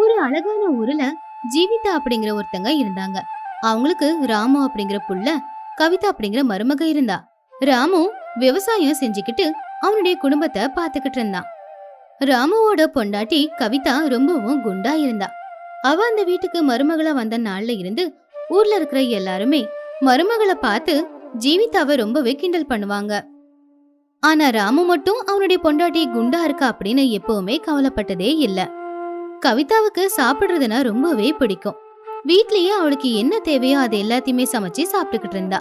ஒரு அழகான ஊர்ல ஜீவிதா அப்படிங்கிற ஒருத்தங்க இருந்தாங்க. அவங்களுக்கு ராமு அப்படிங்கிற புள்ள, கவிதா அப்படிங்கிற மருமக இருந்தா. ராமு விவசாயம் செஞ்சுக்கிட்டு அவனுடைய குடும்பத்தை பாத்துக்கிட்டு இருந்தான். ராமுவோட பொண்டாட்டி கவிதா ரொம்பவும் குண்டா இருந்தா. அவ அந்த வீட்டுக்கு மருமகளா வந்த நாள்ல இருந்து ஊர்ல இருக்கிற எல்லாருமே மருமகளை பார்த்து ஜீவிதாவை ரொம்பவே கிண்டல் பண்ணுவாங்க. ஆனா ராமு மட்டும் அவனுடைய பொண்டாட்டி குண்டா இருக்கா அப்படின்னு எப்பவுமே கவலைப்பட்டதே இல்ல. கவிதாவுக்கு சாப்பிடுறதுனா ரொம்பவே பிடிக்கும். வீட்லயே அவளுக்கு என்ன தேவையோ அது எல்லாத்தையுமே சமைச்சு சாப்பிட்டுக்கிட்டு இருந்தா.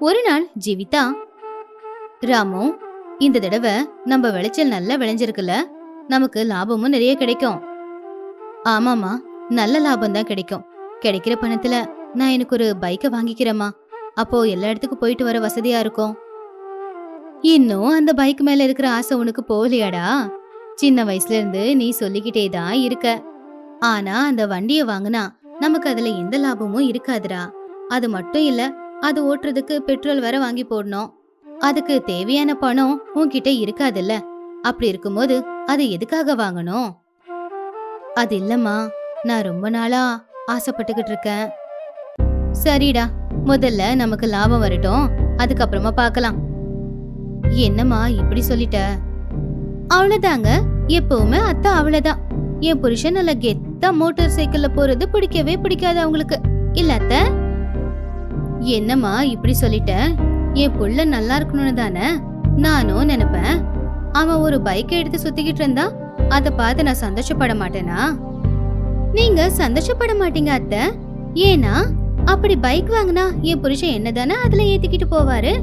ஒரு நாள் ஜீவிதா, ராமு, இந்த தடவை நம்ம விளைச்சல் நல்லா விளைஞ்சிருக்குல்ல, நமக்கு லாபமும் நிறைய கிடைக்கும். ஆமாமா, நல்ல லாபம் தான் கிடைக்கும். கிடைக்கிற பணத்துல நான் எனக்கு ஒரு பைக்கை வாங்கிக்கிறேம்மா. அப்போ எல்லா இடத்துக்கும் போயிட்டு வர வசதியா இருக்கும். இன்னும் அந்த பைக் மேல இருக்கிற ஆசை உனக்கு போகலையாடா? சின்ன வயசுல இருந்து நீ சொல்லிக்கிட்டே தான் இருக்க. ஆனா அந்த வண்டிய வாங்கினா நமக்கு அதுல எந்த லாபமும் இருக்காதுடா. அது மட்டும் இல்ல, அது ஓட்டுறதுக்கு பெட்ரோல் வேற வாங்கி போடணும். அதுக்கு தேவையான பணம் உன்கிட்ட இருக்காதுல்ல. அப்படி இருக்கும்போது அது எதுக்காக வாங்கணும்? அது இல்லம்மா, நான் ரொம்ப நாளா ஆசைப்பட்டுக்கிட்டு இருக்கேன். சரிடா, முதல்ல நமக்கு லாபம் வரட்டும், அதுக்கப்புறமா பார்க்கலாம். என்னம்மா இப்படி சொல்லிட்ட? அவ்வளவுதாங்க, எப்பவுமே அத்தை அவ்வளவுதான். என் புருஷன் நல்ல கெத்தா மோட்டார் சைக்கிள்ல போறது பிடிக்கவே பிடிக்காது அவங்களுக்கு, இல்ல அத்தை? என்னம்மா இப்படி சொல்லிட்ட? என் புள்ள நல்லா இருக்கணும்னு தானே நானும் நினைப்பேன். அவன் ஒரு பைக்கை எடுத்து சுத்திக்கிட்டு இருந்தா அத பார்த்து நான் சந்தோஷப்பட மாட்டேனா? நீங்க சந்தோஷப்பட மாட்டீங்க அத்தை. ஏன்னா அப்படி பைக் வாங்கினா என் புருஷன் என்னதானே அதுல ஏத்திக்கிட்டு போவாரு.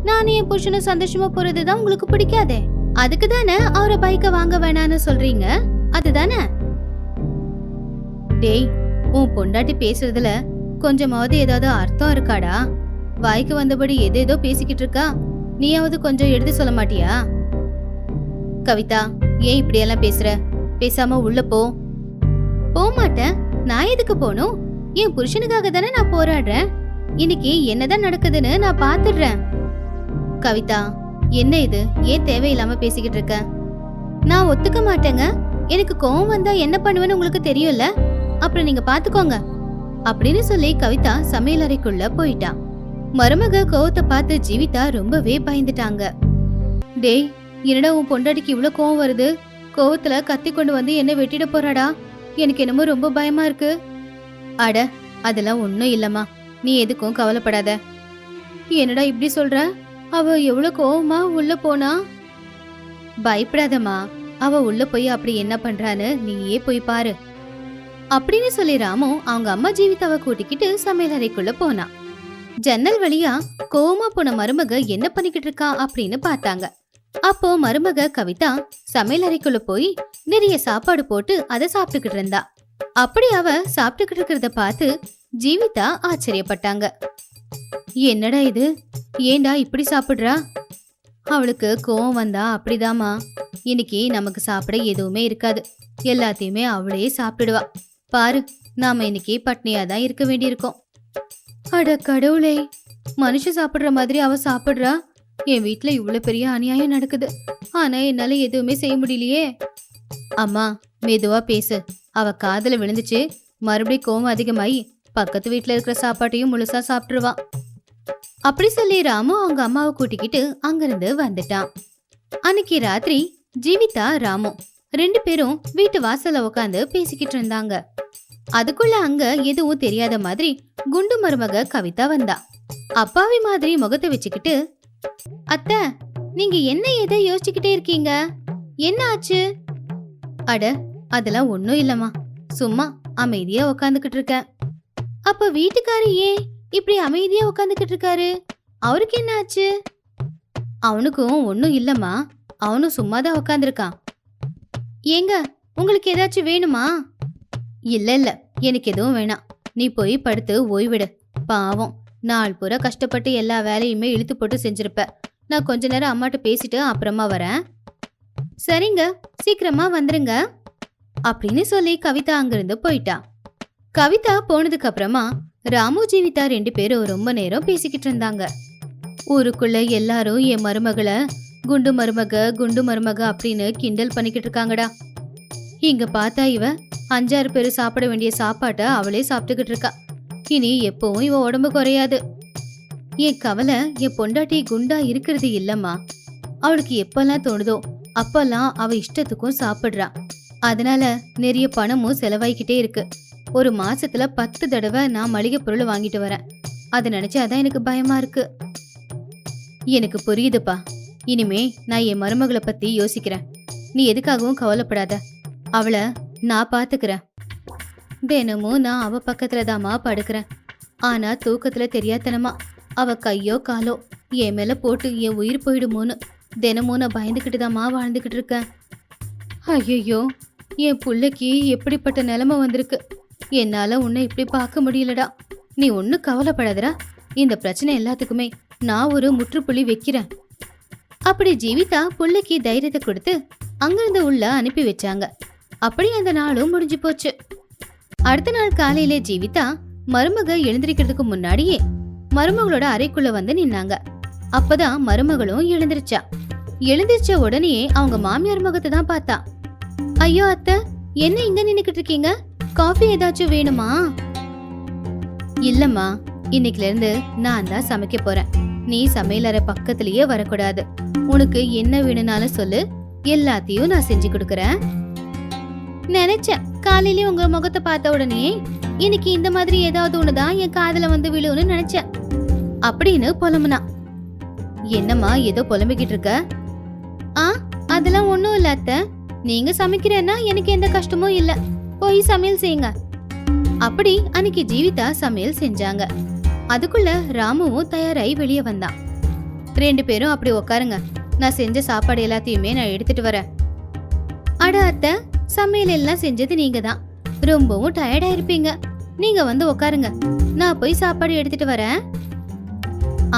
நானும் என் புருஷனும் சந்தோஷமா போறதுதான் உங்களுக்கு பிடிக்காதே. அதுக்கு தானே அவரை பைக்க வாங்க வேணான்னு சொல்றீங்க, அதுதானே? டேய், உன் பொண்டாட்டி பேசுறதுல கொஞ்சமாவது ஏதாவது அர்த்தம் இருக்காடா? வாய்க்கு வந்தபடி ஏதேதோ பேசிக்கிட்டு இருக்கா. நீயாவது கொஞ்சம் எடுத்து சொல்ல மாட்டியா? கவிதா, ஏன் இப்படியெல்லாம் பேசுற? பேசாம உள்ள போ. போக மாட்டேன். நான் எதுக்கு போகணும்? என் புருஷனுக்காக தானே நான் போராடுறேன். இன்னைக்கு என்னதான் நடக்குதுன்னு நான் பாத்துடுறேன். கவிதா, என்ன இது? ஏன் தேவையில்லாம பேசிக்கிட்டு இருக்க? நான் ஒத்துக்க மாட்டேங்க. எனக்கு கோவம் வந்தா என்ன பண்ணுவேன்னு உங்களுக்கு தெரியும்ல, அப்புறம் நீங்க பாத்துக்கோங்க அப்படின்னு சொல்லி கவிதா சமையல் அறைக்குள்ள போயிட்டா. மருமக கோவத்தை பார்த்து ஜீவிதா ரொம்பவே பயந்துட்டாங்க. டேய், என்னடா உன் பொண்டாட்டிக்கு இவ்வளவு கோவம் வருது? கோவத்துல கத்தி கொண்டு வந்து என்ன வெட்டிட போறாடா? எனக்கு என்னமோ ரொம்ப பயமா இருக்கு. அட, அதெல்லாம் ஒன்னும் இல்லம்மா, நீ எதுக்கும் கவலைப்படாத. என்னடா இப்படி சொல்ற? அவ எவ்வளவு கோவமா உள்ள போனா? பயப்படாதம்மா, அவ உள்ள போய் அப்படி என்ன பண்றான்னு நீயே போய் பாரு அப்படின்னு சொல்லி ராமு அவங்க அம்மா ஜீவிதாவை கூட்டிக்கிட்டு சமையல் அறைக்குள்ள போனா. ஜன்னல் வழியா கோவமா போன மருமக என்ன பண்ணிக்கிட்டு இருக்கா அப்படின்னு பார்த்தாங்க. அப்போ மருமக கவிதா சமையல் அறைக்குள்ள போய் நிறைய சாப்பாடு போட்டு அதை சாப்பிட்டுக்கிட்டு இருந்தா. அப்படி அவ சாப்பிட்டுக்கிட்டு இருக்கிறத பார்த்து ஜீவிதா ஆச்சரியப்பட்டாங்க. என்னடா இது? ஏண்டா இப்படி சாப்பிடுறா? அவளுக்கு கோவம் வந்தா அப்படிதாமா. இன்னைக்கு நமக்கு சாப்பிட எதுவுமே இருக்காது, எல்லாத்தையுமே அவளே சாப்பிடுவா. பாரு, நாம இன்னைக்கு பட்னியா தான் இருக்க வேண்டியிருக்கோம். அட கடவுளே, மனுஷன் சாப்பிடுற மாதிரி அவ சாப்பிடுறா. என் வீட்டுல இவ்வளவு பெரிய அநியாயம் நடக்குது, ஆனா என்னால எதுவுமே செய்ய முடியலையே. அம்மா, மெதுவா பேசு. அவ காதுல விழுந்துச்சு, மறுபடியும் கோவம் அதிகமாயி பக்கத்து வீட்டுல இருக்கிற சாப்பாட்டையும் முழுசா சாப்பிட்டுருவா அப்படி சொல்லி ராமு அவங்க அம்மாவை கூட்டிக்கிட்டு அங்கிருந்து வந்துட்டான். அன்னைக்கு ராத்திரி ஜீவிதா ராமு ரெண்டு பேரும் வீட்டு வாசல்ல உட்காந்து பேசிக்கிட்டு இருந்தாங்க. அதுக்குள்ள அங்க எதுவும் தெரியாத மாதிரி குண்டு மருமக கவிதா வந்தா. அப்பாவி மாதிரி முகத்தை வச்சுக்கிட்டு, அத்தை, நீங்க என்ன எதை யோசிச்சுக்கிட்டே இருக்கீங்க? என்ன ஆச்சு? அட, அதெல்லாம் ஒன்னும் இல்லம்மா, சும்மா அமைதியா உக்காந்துக்கிட்டு இருக்கேன். அப்ப வீட்டுக்காரு ஏன் இப்படி அமைதியா உக்காந்துக்கிட்டு இருக்காரு? அவருக்கு என்ன ஆச்சு? அவனுக்கும் ஒன்னும் இல்லம்மா, அவனும் சும்மாதான் உக்காந்துருக்கான். ஏங்க, உங்களுக்கு ஏதாச்சும் வேணுமா? இல்ல இல்ல, எனக்கு எதுவும் வேணாம். நீ போய் படுத்து ஓய்விடு. பாவம், நாள் பூரா கஷ்டப்பட்டு எல்லா வேலையுமே இழுத்து போட்டு செஞ்சிருப்ப. நான் கொஞ்ச நேரம் அம்மாட்ட பேசிட்டு அப்புறமா வரேன். சரிங்க, சீக்கிரமா வந்துருங்க அப்படின்னு சொல்லி கவிதா அங்கிருந்து போயிட்டா. கவிதா போனதுக்கு அப்புறமா ராமு ஜீவிதா ரெண்டு பேரும் ரொம்ப நேரம் பேசிக்கிட்டு இருந்தாங்க. ஊருக்குள்ள எல்லாரும் என் மருமகளை குண்டு மருமக குண்டு மருமக அப்படின்னு கிண்டல் பண்ணிக்கிட்டு இருக்காங்கடா. இங்க பார்த்தா இவ 5-6 பேரு சாப்பிட வேண்டிய சாப்பாட்டை அவளே சாப்பிட்டுக்கிட்டு இருக்கா. இனி எப்பவும் இவ உடம்பு குறையாது. என் கவலை என் பொண்டாட்டி குண்டா இருக்கிறது இல்லம்மா. அவளுக்கு எப்பெல்லாம் தோணுதோ அப்பெல்லாம் அவ இஷ்டத்துக்கும் சாப்பிடுறா. அதனால நிறைய பணமும் செலவாய்க்கிட்டே இருக்கு. ஒரு மாசத்துல 10 தடவை நான் மளிகை பொருள் வாங்கிட்டு வரேன். அதை நினைச்சாதான் எனக்கு பயமா இருக்கு. எனக்கு புரியுதுப்பா. இனிமே நான் என் மருமகளை பத்தி யோசிக்கிறேன். நீ எதுக்காகவும் கவலைப்படாத. அவளை நான் பாத்துக்கிறேன். தினமும் நான் அவ பக்கத்துலதாம்மா படுக்கிறேன். ஆனா தூக்கத்துல தெரியாதனமா அவ கையோ காலோ என் மேல போட்டு என் உயிர் போயிடுமோன்னு தினமும் நான் பயந்துகிட்டு தாம்மா வாழ்ந்துகிட்டு இருக்கேன். ஐயோ, என் புள்ளைக்கு எப்படிப்பட்ட நிலைமை வந்திருக்கு. என்னால உன்னை இப்படி பார்க்க முடியலடா. நீ ஒன்னும் கவலைப்படாதடா. இந்த பிரச்சனை எல்லாத்துக்குமே நான் ஒரு முற்றுப்புள்ளி வைக்கிறேன். அப்படி ஜீவிதா புள்ளைக்கு தைரியத்தை கொடுத்து அங்கிருந்து உள்ள அனுப்பி வச்சாங்க. அப்படி அந்த நாளும் முடிஞ்சு போச்சு. அடுத்த நாள் காலையில ஜீவிதா மருமக எழுந்திருக்கிறதுக்கு முன்னாடியே மருமகளோட அறைக்குள்ள வந்து நின்னாங்க. அப்பதான் மருமகளும் எழுந்திருச்ச உடனே அவங்க மாமியார் முகத்தை தான் பார்த்தா. ஐயோ அத்தை, என்ன இங்க நின்னுக்கிட்டு இருக்கீங்க? காஃபி ஏதாச்சும் வேணுமா? இல்லம்மா, இன்னைக்குல இருந்து நான் தான் சமைக்க போறேன். நீ சமையலறை பக்கத்திலேயே வரக்கூடாது. உனக்கு என்ன வேணும்னாலும் சொல்லு, எல்லாத்தையும் நான் செஞ்சு கொடுக்கறேன். நினைச்சேன் காலையில உங்க முகத்தை பார்த்த உடனே இன்னைக்கு இந்த மாதிரி ஏதாவது ஒண்ணுதான் என் காதுல வந்து விழுன்னு நினைச்சேன் அப்படின்னு புலம்புனா. என்னம்மா ஏதோ புலம்பிக்கிட்டு இருக்க? அதெல்லாம் ஒண்ணும் இல்ல அத்தை. நீங்க சமைக்கிறேன்னா எனக்கு எந்த கஷ்டமும் இல்ல. போய் சமையல் செய்யுங்க. அப்படி அன்னைக்கு ஜீவிதா சமையல் செஞ்சாங்க. அதுக்குள்ள ராமுவும் தயாராகி வெளியே வந்தான். 2 பேரும் அப்படி உக்காருங்க. நான் செஞ்ச சாப்பாடு எல்லாத்தையுமே நான் எடுத்துட்டு வரேன். அட அத்தை, சமையல் எல்லாம் செஞ்சது நீங்க தான். ரொம்பவும் டயர்டா இருப்பீங்க. நீங்க வந்து உக்காருங்க. நான் போய் சாப்பாடு எடுத்துட்டு வரேன்.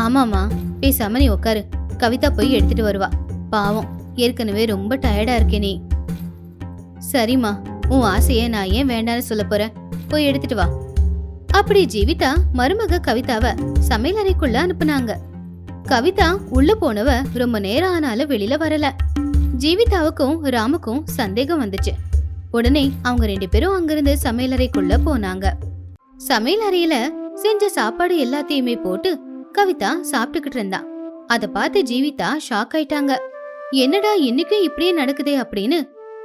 ஆமாமா, பேசாம நீ உக்காரு. கவிதா போய் எடுத்துட்டு வருவா. பாவம், ஏற்கனவே ரொம்ப டயர்டா இருக்கே நீ. சரிம்மா, உன் ஆசைய நான் ஏன் வேண்டான்னு சொல்ல போறேன். போய் எடுத்துட்டு வா. அப்படி ஜீவிதா மருமக கவிதாவ சமையல் அறைக்குள்ள அனுப்புனாங்க. கவிதா உள்ள போனவ ரொம்ப நேரம் ஆனாலும் வெளியில வரல. ஜீவிதாவுக்கும் ராமுக்கும் சந்தேகம் வந்துச்சு. உடனே அவங்க 2 பேரும் அங்கிருந்து சமையல் அறைக்குள்ள போனாங்க. சமையல் அறையில செஞ்ச சாப்பாடு எல்லாத்தையுமே போட்டு கவிதா சாப்பிட்டுக்கிட்டு இருந்தா. அத பார்த்து ஜீவிதா ஷாக் ஆயிட்டாங்க. என்னடா இன்னைக்கும் இப்படியே நடக்குதே அப்படின்னு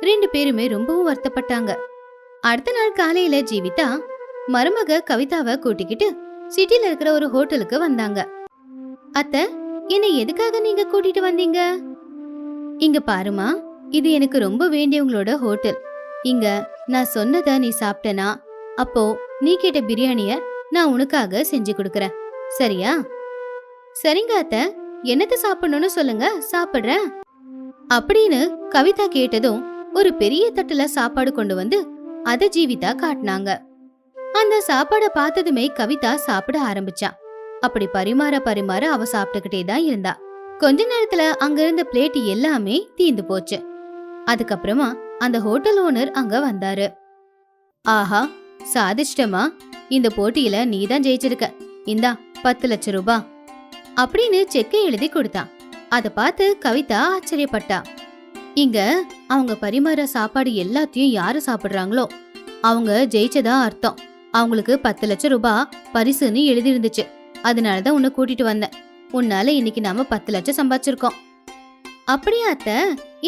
2 பேருமே ரொம்பவும் வருத்தப்பட்டாங்க. அடுத்த நாள் காலையில ஜீவிதா மருமக கவிதாவை கூட்டிக்கிட்டு சிட்டில இருக்கிற ஒரு ஹோட்டலுக்கு வந்தாங்க. அத்தை, என்னை எதுக்காக நீங்க கூட்டிட்டு வந்தீங்க? இங்க பாருமா, இது எனக்கு ரொம்ப வேண்டியவங்களோட ஹோட்டல். இங்க நான் சொன்னத நீ சாப்பிட்டனா அப்போ நீ கேட்ட பிரியாணிய நான் உனக்காக செஞ்சு கொடுக்கறேன். சரியா? சரிங்க அத்தை, என்னத்த சாப்பிடணும்னு சொல்லுங்க, சாப்பிடுறேன் அப்படின்னு கவிதா கேட்டதும் ஒரு பெரிய தட்டுல சாப்பாடு கொண்டு வந்து அத ஜீவிதா காட்டினாங்க. அந்த சாப்பாட பார்த்ததுமே கவிதா சாப்பிட ஆரம்பிச்சா. அப்படி பரிமாற அவ சாப்பிட்டுக்கிட்டே தான் இருந்தா. கொஞ்ச நேரத்துல அங்க இருந்த பிளேட் எல்லாமே தீந்து போச்சு. அதுக்கப்புறமா அந்த ஹோட்டல் ஓனர் அங்க வந்தாரு. ஆஹா, சாதிச்சிட்டமா, இந்த போட்டியில நீதான் ஜெயிச்சிருக்க. இந்தா 10 லட்சம் ரூபாய் அப்படின்னு செக்கை எழுதி கொடுத்தான். அத பார்த்து கவிதா ஆச்சரியப்பட்டா. இங்க அவங்க பரிமாற சாப்பாடு எல்லாத்தையும் யாரு சாப்பிடுறாங்களோ அவங்க ஜெயிச்சதா அர்த்தம். அவங்களுக்கு 10 லட்சம் ரூபாய் பரிசுன்னு எழுதி இருந்துச்சு. அதனாலதான் உன்னை கூட்டிட்டு வந்தேன். உன்னால இன்னைக்கு நாம 10 லட்சம் சம்பாதிச்சிருக்கோம். அப்படியா அத்தை?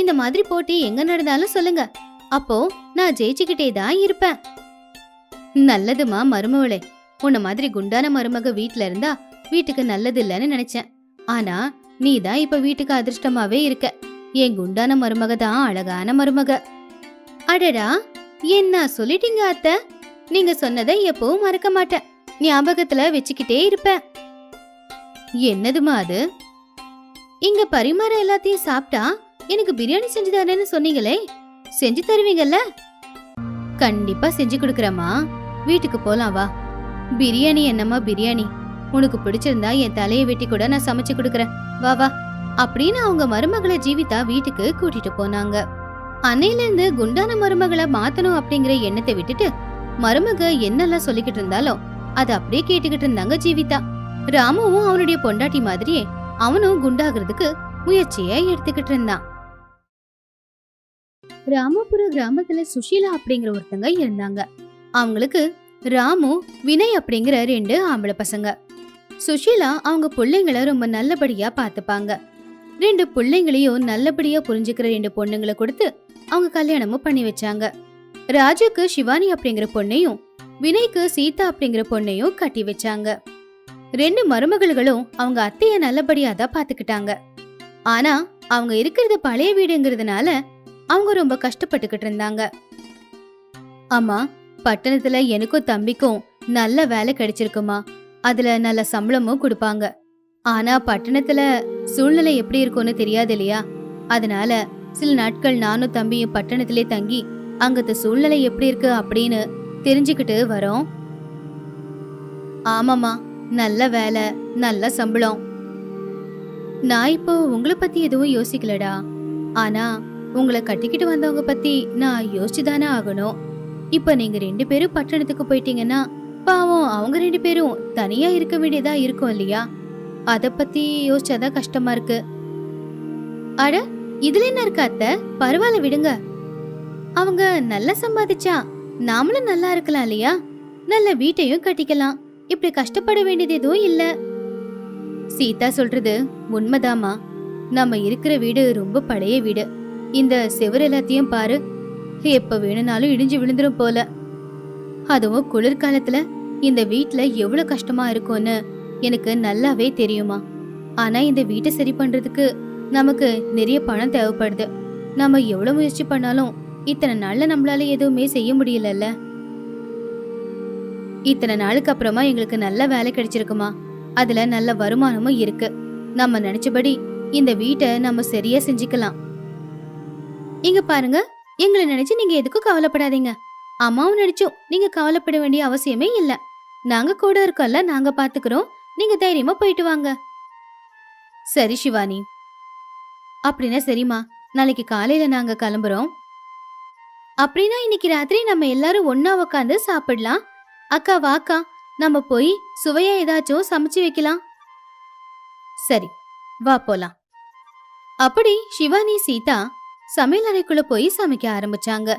இந்த மாதிரி போட்டி எங்க நடந்தாலும் சொல்லுங்க, அப்போ நான் ஜெயிச்சுக்கிட்டே தான் இருப்பேன். நல்லதுமா மருமவளே, உன்ன மாதிரி குண்டான மருமக வீட்டுல இருந்தா வீட்டுக்கு நல்லது இல்லன்னு நினைச்சேன். ஆனா நீ தான் இப்ப வீட்டுக்கு அதிர்ஷ்டமாவே இருக்க. என் குண்டான மருமக தான் அழகான மருமக. அடடா, என்ன சொல்லிட்டீங்க அத்தை. நீங்க சொன்னதை எப்பவும் மறக்க மாட்டேன். ஞாபகத்துல வச்சுக்கிட்டே இருப்பேன். என்னதுமா அது? இங்க பரிமாற எல்லாத்தையும் சாப்பிட்டா எனக்கு பிரியாணி செஞ்சு தரேன்னு சொன்னீங்களே, செஞ்சு தருவீங்கல்ல? கண்டிப்பா செஞ்சு கொடுக்கறேம்மா. வீட்டுக்கு போலாம் வா. பிரியாணி என்னம்மா பிரியாணி, உனக்கு பிடிச்சிருந்தா என் தலையை வெட்டி கூட நான் சமைச்சு கொடுக்கறேன், வா வா அப்படின்னு அவங்க மருமகளை ஜீவிதா வீட்டுக்கு கூட்டிட்டு போனாங்க. அன்னையில இருந்து குண்டான மருமகளை மாத்தணும் அப்படிங்கிற எண்ணத்தை விட்டுட்டு மருமக என்னெல்லாம் சொல்லிக்கிட்டு இருந்தாலும் அதை அப்படியே கேட்டுக்கிட்டு இருந்தாங்க ஜீவிதா. ராமுவும் அவனுடைய பொண்டாட்டி மாதிரியே அவனும் குண்டாகிறதுக்கு முயற்சியை எடுத்துக்கிட்டு இருந்தான். ராமபுர கிராமத்துல சுஷீலா அப்படிங்கிற ஒருத்தங்க இருந்தாங்க. அவங்களுக்கு ராமு, வினய் அப்படிங்கிற 2 ஆம்பளை பசங்க. சுஷீலா அவங்க பிள்ளைங்களை ரொம்ப நல்லபடியா பாத்துப்பாங்க. 2 பிள்ளைங்களையும் நல்லபடியா புரிஞ்சுக்கிற 2 பொண்ணுங்களை கொடுத்து அவங்க கல்யாணமும் பண்ணி வச்சாங்க. ராஜுக்கு சிவானி அப்படிங்கிற பொண்ணையும், வினய்க்கு சீதா அப்படிங்கிற பொண்ணையும் கட்டி வச்சாங்க. 2 மருமகள்களும் அவங்க அத்தைய நல்லபடியா தான் பாத்துக்கிட்டாங்க. ஆனா அவங்க இருக்கிறது பழைய வீடுங்கிறதுனால அவங்க ரொம்ப கஷ்டப்பட்டுக்கிட்டு இருந்தாங்க. அம்மா, பட்டணத்துல எனக்கும் தம்பிக்கும் நல்ல வேலை கிடைச்சிருக்குமா, அதுல நல்ல சம்பளமும் கொடுப்பாங்க. ஆனா பட்டணத்துல சூழ்நிலை எப்படி இருக்கும்னு தெரியாது இல்லையா, அதனால சில நாட்கள் நானும் தம்பியும் பட்டணத்திலே தங்கி அங்கத்த சூழ்நிலை எப்படி இருக்கு அப்படின்னு தெரிஞ்சுக்கிட்டு வரோம். ஆமாமா, நல்ல வேலை, நல்ல சம்பளம். நான் இப்போ உங்களை பத்தி எதுவும் யோசிக்கலடா. ஆனா உங்களை கட்டிக்கிட்டு வந்தவங்க பத்தி நான் யோசிச்சுதானே ஆகணும். இப்ப நீங்க 2 பேரும் பட்டணத்துக்கு போயிட்டீங்கன்னா பாவம் அவங்க 2 பேரும் தனியா இருக்க வேண்டியதா இருக்கும் இல்லையா, அத பத்தி யோசிச்சாதான் கஷ்டமா இருக்கு. அட, இதுல என்ன இருக்கு அத்தை, பரவாயில்ல விடுங்க. அவங்க நல்லா சம்பாதிச்சா நாமளும் நல்லா இருக்கலாம் இல்லையா, நல்ல வீட்டையும் கட்டிக்கலாம், இப்படி கஷ்டப்பட வேண்டியது எதுவும் இல்ல. சீதா சொல்றது உண்மைதாமா. நம்ம இருக்கிற வீடு ரொம்ப பழைய வீடு. இந்த செவர் எல்லாத்தையும் பாரு, எப்ப வேணும்னாலும் இடிஞ்சு விழுந்துரும் போல. அதுவும் குளிர்காலத்துல இந்த வீட்ல எவ்வளவு கஷ்டமா இருக்கும்னு எனக்கு நல்லாவே தெரியுமா. ஆனா இந்த வீட்டை சரி பண்றதுக்கு நமக்கு நிறைய பணம் தேவைப்படுது. நம்ம எவ்வளவு முயற்சி பண்ணாலும் இத்தனை நாள்ல நம்மளால எதுவுமே செய்ய முடியலல்ல. இத்தனை நாளுக்கு அப்புறமா எங்களுக்கு நல்ல வேலை கிடைச்சிருக்குமா, அதுல நல்ல வருமானமும் இருக்கு. நம்ம நினைச்சபடி இந்த வீட்டை நம்ம சரியா செஞ்சுக்கலாம். இங்க பாருங்க, எங்களை நினைச்சு நீங்க எதுக்கும் கவலைப்படாதீங்க. அம்மாவும் நினைச்சோம் நீங்க கவலைப்பட வேண்டிய அவசியமே இல்ல. நாங்க கூட இருக்கோம்ல, நாங்க பாத்துக்கிறோம். நீங்க தைரியமா போயிட்டு வாங்க. சரி சிவானி. அப்படின்னா சரிம்மா, நாளைக்கு காலையில நாங்க கிளம்புறோம். அப்படின்னா இன்னைக்கு ராத்திரி நம்ம எல்லாரும் ஒன்னா உக்காந்து சாப்பிடலாம். அக்கா வாக்கா, நம்ம போய் சுவையா ஏதாச்சும் சமைச்சு வைக்கலாம். சரி, வா போலாம். அப்படி சிவானி சீதா சமையல் அறைக்குள்ள போய் சமைக்க ஆரம்பிச்சாங்க.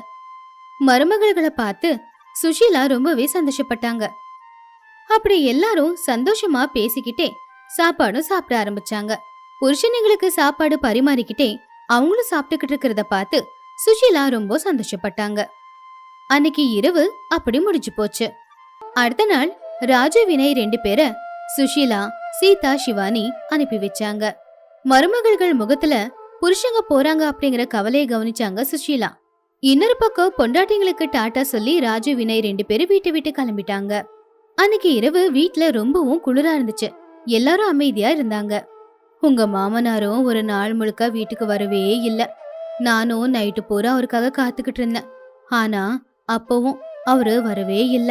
மருமகள்களை பார்த்து சுஷீலா ரொம்பவே சந்தோஷப்பட்டாங்க. அப்படி எல்லாரும் சந்தோஷமா பேசிக்கிட்டே சாப்பாடும் சாப்பிட ஆரம்பிச்சாங்க. புருஷனுங்களுக்கு சாப்பாடு பரிமாறிக்கிட்டே அவங்களும் சாப்பிட்டுக்கிட்டு இருக்கிறத பார்த்து சுஷீலா ரொம்ப சந்தோஷப்பட்டாங்க. அன்னைக்கு இரவு அப்படி முடிஞ்சு போச்சு. அடுத்த நாள் ராஜு, வினய் 2 பேரை சுஷீலா, சீதா, சிவானி அனுப்பி வச்சாங்க. மருமகள்கள் முகத்துல புருஷங்க போறாங்க அப்படிங்கிற கவலையை கவனிச்சாங்க சுஷீலா. இன்னொரு பக்கம் பொண்டாட்டிங்களுக்கு டாட்டா சொல்லி ராஜு, வினய் 2 பேரும் வீட்டை விட்டு கிளம்பிட்டாங்க. அன்னைக்கு இரவு வீட்ல ரொம்பவும் குளிரா இருந்துச்சு. எல்லாரும் அமைதியா இருந்தாங்க. உங்க மாமனாரும் ஒரு நாள் முழுக்க வீட்டுக்கு வரவே இல்ல. நானும் நைட்டு பூரா அவருக்காக காத்துக்கிட்டு இருந்தேன். ஆனா அப்பவும் அவரு வரவே இல்ல.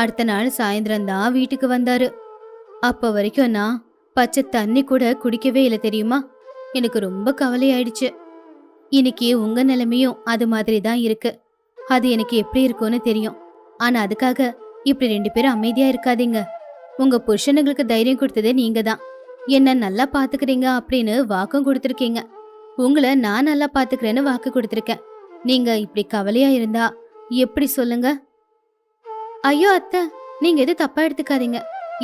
அடுத்த நாள் சாயந்தரம் தான் வீட்டுக்கு வந்தாரு. அப்ப வரைக்கும் நான் பச்சை தண்ணி கூட குடிக்கவே இல்லை தெரியுமா. எனக்கு ரொம்ப கவலையாயிடுச்சு. இன்னைக்கு உங்க நிலைமையும் அது மாதிரி தான் இருக்கு. அது எனக்கு எப்படி இருக்கும்னு தெரியும். ஆனா அதுக்காக இப்படி 2 பேரும் அமைதியா இருக்காதீங்க. உங்க புருஷனுங்களுக்கு தைரியம் கொடுத்ததே நீங்க தான். என்ன நல்லா பாத்துக்கிறீங்க அப்படின்னு வாக்கும் கொடுத்துருக்கீங்க. உங்களை நான் நல்லா பாத்துக்கிறேன்னு வாக்கு கொடுத்துருக்கேன். நீங்க இப்படி கவலையா இருந்தா எப்படி சொல்லுங்க? ஐயோ அத்தை, நீங்க எது தப்பா எடுத்துக்காதீங்க.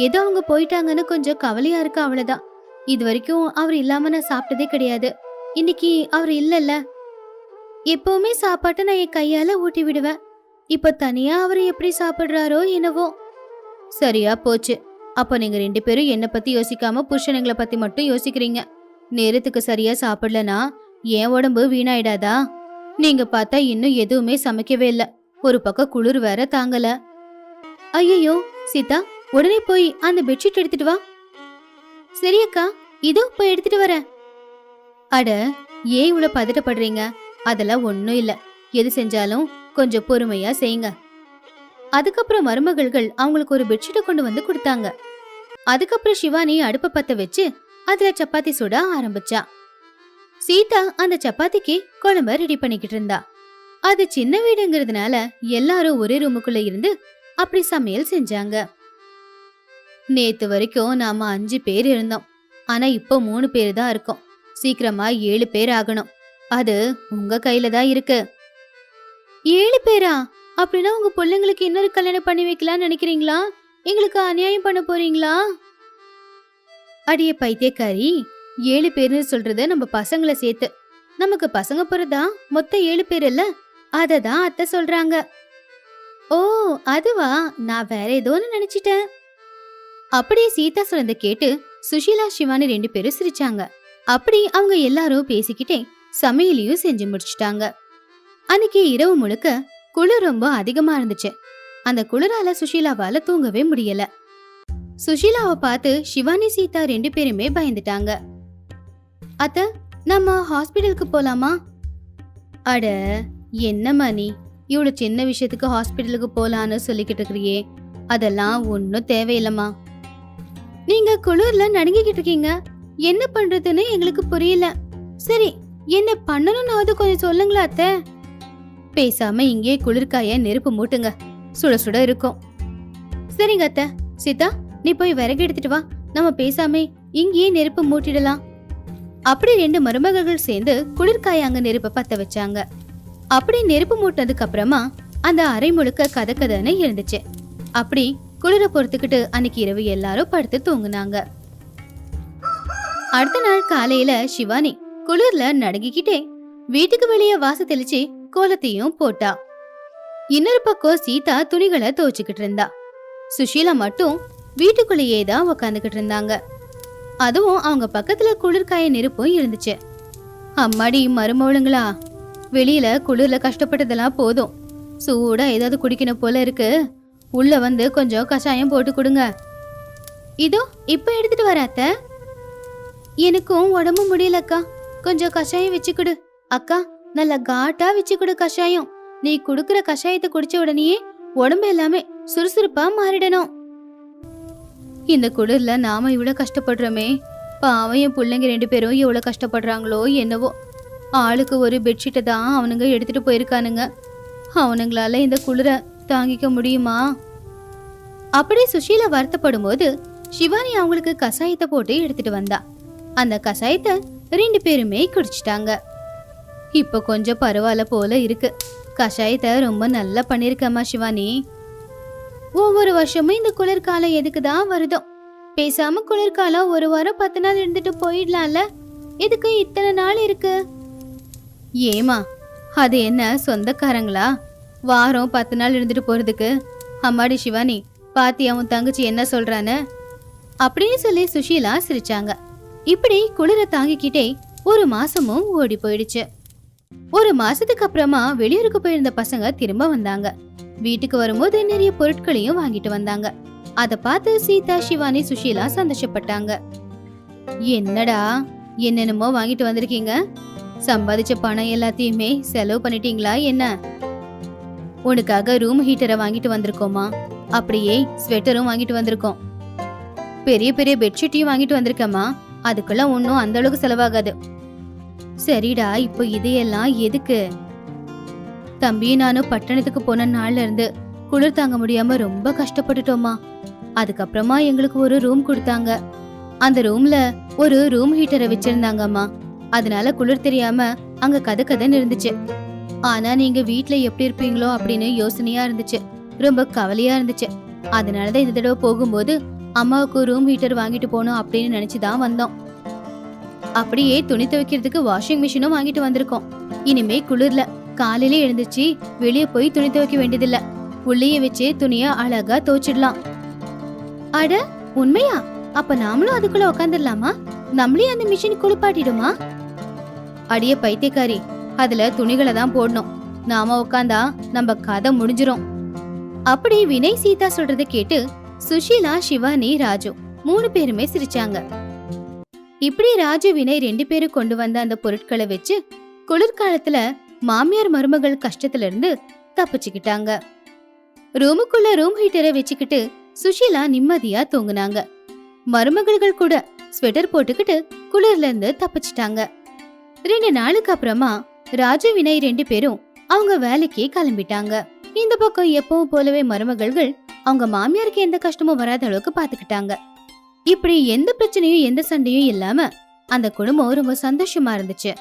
ஏதோ அவங்க போயிட்டாங்கன்னு கொஞ்சம் கவலையா இருக்கு, அவ்வளவுதான். இது வரைக்கும் அவர் இல்லாம நான் சாப்பிட்டதே கிடையாது. இன்னைக்கு அவர் இல்லல்ல. எப்பவுமே சாப்பாட்டை நான் என் கையால ஊட்டி விடுவேன். இப்ப தனியா அவர் எப்படி சாப்பிடுறாரோ என்னவோ. சரியா போச்சு. அப்ப நீங்க 2 பேரும் என்ன பத்தி யோசிக்காம புருஷனுங்களை பத்தி மட்டும் யோசிக்கிறீங்க. நேரத்துக்கு சரியா சாப்பிடலனா என் உடம்பு வீணாயிடாதா? நீங்க பார்த்தா இன்னும் எதுவுமே சமைக்கவே இல்ல. ஒரு பக்கம் குளிர் வேற தாங்கல. ஐயோ சீதா, உடனே போய் அந்த பெட்ஷீட் எடுத்துட்டு வா. சரியக்கா, இதோ போய் எடுத்துட்டு வரேன். அட, ஏன் இவ்வளவு பதட்டப்படுறீங்க? அதெல்லாம் ஒன்னும் இல்ல. எது செஞ்சாலும் கொஞ்சம் பொறுமையா செய்யுங்க. அதுக்கப்புறம் மருமகள்கள் அவங்களுக்கு ஒரு பெட்ஷீட்டை கொண்டு வந்து கொடுத்தாங்க. அதுக்கப்புறம் சிவானி அடுப்ப பத்த வச்சு அதுல சப்பாத்தி சுட ஆரம்பிச்சா. சீதா அந்த சப்பாத்திக்கு குழம்ப ரெடி பண்ணிக்கிட்டு இருந்தா. அது சின்ன வீடுங்கிறதுனால எல்லாரும் ஒரே ரூமுக்குள்ள இருந்து அப்படி சமையல் செஞ்சாங்க. நேத்து வரைக்கும் நாம 5 பேர் இருந்தோம். ஆனா இப்போ 3 பேர் தான் இருக்கோம். சீக்கிரமா 7 பேர் ஆகணும். அது உங்க கையில தான் இருக்கு. 7 பேரா? அப்படின்னா உங்க பிள்ளைங்களுக்கு இன்னொரு கல்யாணம் பண்ணி வைக்கலாம்னு நினைக்கிறீங்களா? எங்களுக்கு அநியாயம் பண்ண போறீங்களா? அடியே பைத்தியக்காரி, 7 பேர்னு சொல்றது நம்ம பசங்களை சேர்த்து. நமக்கு பசங்க பிறந்தா மொத்தம் 7 பேர் இல்ல, அததான் அத்தை சொல்றாங்க. ஓ, அதுவா? நான் வேற ஏதோன்னு நினைச்சிட்டேன். அப்படியே சீதா சொன்னதை கேட்டு சுஷீலா சிவானி 2 பேரும் சிரிச்சாங்க. அப்படி அவங்க எல்லாரும் பேசிக்கிட்டே சமையலையும் செஞ்சு முடிச்சிட்டாங்க. அன்னைக்கு இரவு முழுக்க குளிர் ரொம்ப அதிகமா இருந்துச்சு. அந்த குளிரால சுஷீலாவால தூங்கவே முடியல. சுஷீலாவை பார்த்து சிவானி சீதா 2 பேருமே பயந்துட்டாங்க. அத்த, நம்ம ஹாஸ்பிடலுக்கு போலாமா? அட என்னம்மா நீ இவ்வளவு சின்ன விஷயத்துக்கு ஹாஸ்பிடலுக்கு போலான்னு சொல்லிக்கிட்டு இருக்கிறியே, அதெல்லாம் ஒன்னும் தேவையில்லம்மா. நீங்க குளிர்ல நடுங்கிக்கிட்டு இருக்கீங்க, என்ன பண்றதுன்னு எங்களுக்கு புரியல. சரி, என்ன பண்ணணும்னாவது கொஞ்சம் சொல்லுங்களா அத்தை? பேசாம இங்கே குளிர்காய நெருப்பு மூட்டுங்க, சுட சுட இருக்கும். சரிங்க அத்தை. சீதா, நீ போய் விறகு எடுத்துட்டு வா, நம்ம பேசாம இங்கேயே நெருப்பு மூட்டிடலாம். அப்படி 2 மருமகள்கள் சேர்ந்து குளிர்காய அங்க நெருப்ப பத்த வச்சாங்க. அப்படி நெருப்பு மூட்டினதுக்கு அப்புறமா அந்த அறை முழுக்க கதன்னு இருந்துச்சு. அப்படி குளிர பொறுத்துக்கிட்டு அன்னைக்கு இரவு எல்லாரும் படுத்து தூங்குனாங்க. அடுத்த நாள் காலையில சிவானி குளிர்ல நடுங்கிக்கிட்டே வீட்டுக்கு வெளியே வாச தெளிச்சு கோலத்தையும் போட்டா. இன்னொரு பக்கம் சீதா துணிகளை துவைச்சுக்கிட்டு இருந்தா. சுஷீலா மட்டும் வீட்டுக்குள்ளேயே தான் உக்காந்துக்கிட்டு இருந்தாங்க. அதுவும் அவங்க பக்கத்துல குளிர்காய நெருப்பும் இருந்துச்சு. அம்மாடி மருமவளுங்களா, வெளியில குளிர்ல கஷ்டப்பட்டதெல்லாம் போதும், சூடா ஏதாவது குடிக்கணும் போல இருக்கு, உள்ள வந்து கொஞ்சம் கஷாயம் போட்டு கொடுங்க. இதோ இப்ப எடுத்துட்டு வர அத்தை. எனக்கும் உடம்பு முடியலக்கா, கொஞ்சம் கஷாயம் வச்சு கொடு. அக்கா, நல்ல காட்டா வச்சு கொடு கஷாயம். நீ குடுக்கற கஷாயத்தை குடிச்ச உடனேயே உடம்பு எல்லாமே சுறுசுறுப்பா மாறிடணும். இந்த குளிர்ல நாம இவ்வளவு கஷ்டப்படுறோமே, பாவம் என் பிள்ளைங்க 2 பேரும் எவ்வளவு கஷ்டப்படுறாங்களோ என்னவோ. ஆளுக்கு ஒரு பெட்ஷீட்டை தான் அவனுங்க எடுத்துட்டு போயிருக்கானுங்க. அவனுங்களால இந்த குளிர தாங்கிக்க முடியுமா? அப்படி சுஷீலா வருத்தப்படும் போது சிவானி அவங்களுக்கு கஷாயத்தை போட்டு எடுத்துட்டு வந்தா. அந்த கஷாயத்தை 2 பேருமே குடிச்சிட்டாங்க. இப்ப கொஞ்சம் பரவாயில்ல போல இருக்கு. கஷாயத்தை ரொம்ப நல்லா பண்ணிருக்கம்மா சிவானி. ஒவ்வொரு வருஷமும் இந்த குளிர்காலம் எதுக்குதான் வருதோ? பேசாம குளிர்காலம் 1 வாரம் 10 நாள் இருந்துட்டு போயிடலாம்ல, எதுக்கு இத்தனை நாள் இருக்கு? ஏமா, அது என்ன சொந்தக்காரங்களா வாரம் 10 நாள் இருந்துட்டு போறதுக்கு? அம்மாடி சிவானி, பாத்தி அவன் தங்கச்சி என்ன சொல்றான்னு அப்படின்னு சொல்லி சுஷீலா சிரிச்சாங்க. இப்படி குளிர தாங்கிக்கிட்டே 1 மாசமும் ஓடி போயிடுச்சு. 1 மாசத்துக்கு அப்புறமா வெளியூருக்கு போயிருந்த பசங்க திரும்ப வந்தாங்க. வீட்டுக்கு வரும்போது நிறைய பொருட்களையும் வாங்கிட்டு வந்தாங்க. அத பார்த்து சீதா, சிவானி, சுஷீலா சந்தோஷப்பட்டாங்க. என்னடா என்னென்னமோ வாங்கிட்டு வந்திருக்கீங்க? சம்பாதிச்ச பணம் எல்லாத்தையுமே செலவு பண்ணிட்டீங்களா என்ன? உனக்காக ரூம் ஹீட்டரை வாங்கிட்டு வந்திருக்கோமா, அப்படியே ஸ்வெட்டரும் வாங்கிட்டு வந்திருக்கோம், பெரிய பெரிய பெட்ஷீட்டையும் வாங்கிட்டு வந்திருக்கமா. அதுக்கெல்லாம் ஒன்னும் அந்த அளவுக்கு செலவாகாது. சரிடா, இப்போ இதையெல்லாம் எதுக்கு? தம்பி நானும் பட்டணத்துக்கு போன நாள்ல இருந்து குளிர் தாங்க முடியாம ரொம்ப கஷ்டப்பட்டுட்டோமா. அதுக்கப்புறமா எங்களுக்கு ஒரு ரூம் கொடுத்தாங்க. அந்த ரூம்ல ஒரு ரூம் ஹீட்டரை வச்சிருந்தாங்கம்மா. அதனால குளிர் தெரியாம அங்க கதன்னு இருந்துச்சு. ஆனா நீங்க வீட்ல எப்படி இருப்பீங்களோ அப்படின்னு யோசனையா இருந்துச்சு, ரொம்ப கவலையா இருந்துச்சு. அதனாலதான் இந்த தடவை போகும்போது அம்மாவுக்கு ரூம் ஹீட்டர் வாங்கிட்டு போனோம் அப்படின்னு நினைச்சுதான் வந்தோம். அப்படியே துணி துவைக்கிறதுக்கு வாஷிங் மிஷினும் வாங்கிட்டு வந்திருக்கோம். இனிமே குளிர்ல காலையில எழுந்துச்சு வெளியே போய் துணி துவைக்க வேண்டியதில்ல, உள்ளேயே வச்சு துணிய அழகா துவைச்சிடலாம். அட உண்மையா? அப்ப நாமளும் அதுக்குள்ள உக்காந்துடலாமா? நம்மளே அந்த மிஷின் குளிப்பாட்டிடுமா? அடியே பைத்தியக்காரி, அதுல துணிகளை தான் போடணும். நாம உட்காந்தா நம்ம கதை முடிஞ்சிரும். அப்படி வினய் சீதா சொல்றதை கேட்டு சுஷீலா, சிவானி, ராஜு 3 பேருமே சிரிச்சாங்க. இப்படி ராஜு, வினய் 2 பேரும் கொண்டு வந்த அந்த பொருட்களை வச்சு குளிர்காலத்துல மாமியார் மருமகள் கஷ்டத்துல இருந்து தப்பிச்சுக்கிட்டாங்க. ரூமுக்குள்ள ரூம் ஹீட்டரை வச்சுக்கிட்டு சுஷீலா நிம்மதியா தூங்குனாங்க. மருமகள்கள் கூட ஸ்வெட்டர் போட்டுக்கிட்டு குளிர்ல இருந்து தப்பிச்சிட்டாங்க. 2 நாளுக்கு அப்புறமா ராஜு, வினய் 2 பேரும் அவங்க வேலைக்கு கிளம்பிட்டாங்க. இந்த பக்கம் எப்பவும் போலவே மருமகள்கள் அவங்க மாமியாருக்கு எந்த கஷ்டமும் வராத அளவுக்கு பாத்துக்கிட்டாங்க. இப்படி எந்த பிரச்சனையும் எந்த சண்டையும் இல்லாம அந்த குடும்பம் ரொம்ப சந்தோஷமா இருந்துச்சு.